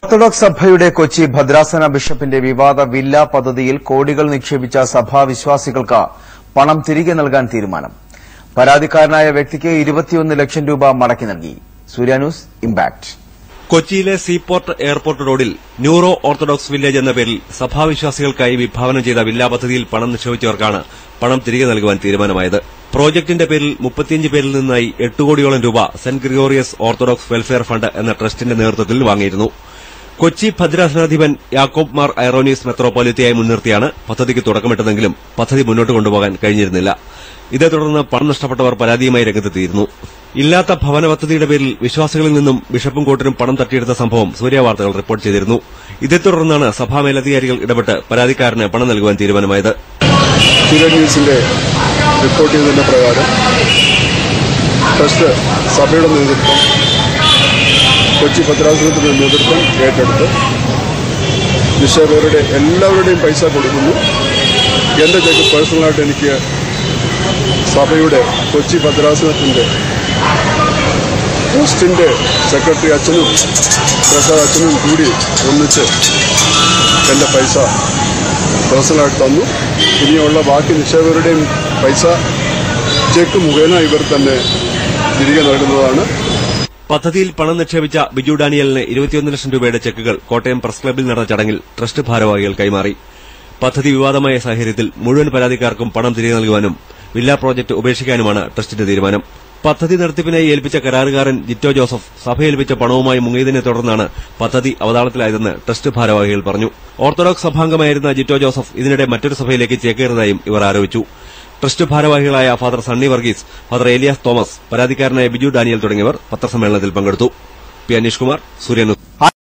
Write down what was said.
Orthodox സഭയുടെ കൊച്ചി ഭദ്രാസന ബിഷപ്പിന്റെ വിവാദ വില്ല പദ്ധതിയിൽ കോടികൾ നിക്ഷേപിച്ച സഭാ വിശ്വാസികൾക്ക് പണം തിരികെ നൽകാൻ തീരുമാനം. പരാതിക്കാരനായ വ്യക്തിക്ക് 21 ലക്ഷം രൂപ മടക്കി നൽകി. സൂര്യാന്യൂസ് ഇംപാക്ട്. കൊച്ചിയിലെ സീപോർട്ട് എയർപോർട്ട് റോഡിൽ ന്യൂറോ ഓർത്തഡോക്സ് വില്ലേജ് എന്ന പേരിൽ സഭാവിശ്വാസികൾക്കായി വിഭാവനം ചെയ്ത വില്ലാ പദ്ധതിയിൽ പണം നിക്ഷേപിച്ചവർക്കാണ് പണം തിരികെ നൽകുവാൻ തീരുമാനമായത്. പ്രോജക്ടിന്റെ പേരിൽ 35 പേരിൽ നിന്നായി 8 കോടിയോളം രൂപ saint Gregorios orthodox welfare fund എന്ന ട്രസ്റ്റിന്റെ നേതൃത്വത്തിൽ വാങ്ങിയിരുന്നു. കൊച്ചി ഭദ്രാസനാധിപൻ യാക്കോബ് മാർ ഐറോനിയസ് മെത്രോപൊലിത്തയായി മുൻനിർത്തിയാണ് പദ്ധതിക്ക് തുടക്കമിട്ടതെങ്കിലും പദ്ധതി മുന്നോട്ട് കൊണ്ടുപോകാൻ കഴിഞ്ഞിരുന്നില്ല. ഇതേ തുടർന്ന് പണം നഷ്ടപ്പെട്ടവർ പരാതിയുമായി രംഗത്തെത്തിയിരുന്നു. ഇല്ലാത്ത ഭവന പദ്ധതിയുടെ പേരിൽ വിശ്വാസികളിൽ നിന്നും ബിഷപ്പും കോട്ടരും പണം തട്ടിയെടുത്ത സംഭവം സൂര്യാവാർത്തകൾ റിപ്പോർട്ട് ചെയ്തിരുന്നു. ഇതേ തുടർന്നാണ് സഭാ മേലധികാരികൾ ഇടപെട്ട് പരാതിക്കാരന് പണം നൽകുവാൻ തീരുമാനമായത്. സൂര്യന്യൂസിന്റെ റിപ്പോർട്ട് ചെയ്തതിന്റെ പ്രകാരം ട്രസ്റ്റ് സഭയുടെ നേതൃത്വം, കൊച്ചി ഭദ്രാസനത്തിന്റെ നേതൃത്വം ഏറ്റെടുത്ത് നിക്ഷേപകരുടെ എല്ലാവരുടെയും പൈസ കൊടുക്കുന്നു. എന്റെ ചെക്ക് പേഴ്സണലായിട്ട് എനിക്ക് സഭയുടെ കൊച്ചി ഭദ്രാസനത്തിന്റെ ട്രസ്റ്റിന്റെ സെക്രട്ടറി അച്ഛനും പ്രസാദ് അച്ഛനും കൂടി ഒന്നിച്ച് എന്റെ പൈസ പേഴ്സണലായിട്ട് തന്നു. ഇനിയുള്ള ബാക്കി നിക്ഷേപകരുടെയും പൈസ ചെക്ക് മുഖേന ഇവർ തന്നെ തിരികെ നൽകുന്നതാണ്. പദ്ധതിയിൽ പണം നിക്ഷേപിച്ച ബിജു ഡാനിയലിന് 21 ലക്ഷം രൂപയുടെ ചെക്കുകൾ കോട്ടയം പ്രസ് ക്ലബ്ബിൽ നടന്ന ചടങ്ങിൽ ട്രസ്റ്റ് ഭാരവാഹികൾ കൈമാറി. പദ്ധതി വിവാദമായ സാഹചര്യത്തിൽ മുഴുവൻ പരാതിക്കാർക്കും പണം തിരികെ നൽകുവാനും വില്ല പ്രോജക്ട് ഉപേക്ഷിക്കാനുമാണ് ട്രസ്റ്റിന്റെ തീരുമാനം. പദ്ധതി നടത്തിപ്പിനായി ഏൽപ്പിച്ച കരാറുകാരൻ ജിറ്റോ ജോസഫ് സഭ ഏൽപ്പിച്ച പണവുമായി മുങ്ങിയതിനെ തുടർന്നാണ് പദ്ധതി അവതാളത്തിലായതെന്ന് ട്രസ്റ്റ് ഭാരവാഹികൾ പറഞ്ഞു. ഓർത്തഡോക്സ് സഭാംഗമായിരുന്ന ജിറ്റോ ജോസഫ് ഇതിനിടെ മറ്റൊരു സഭയിലേക്ക് ചേക്കേറിയതായും ഇവർ ആരോപിച്ചു. ട്രസ്റ്റ് ഭാരവാഹികളായ ഫാദർ സണ്ണി വർഗീസ്, ഫാദർ ഏലിയാസ് തോമസ്, പരാതിക്കാരനായ ബിജു ഡാനിയൽ തുടങ്ങിയവർ പത്രസമ്മേളനത്തിൽ പങ്കെടുത്തു. പി അനീഷ് കുമാർ, സൂര്യന്യൂസ്.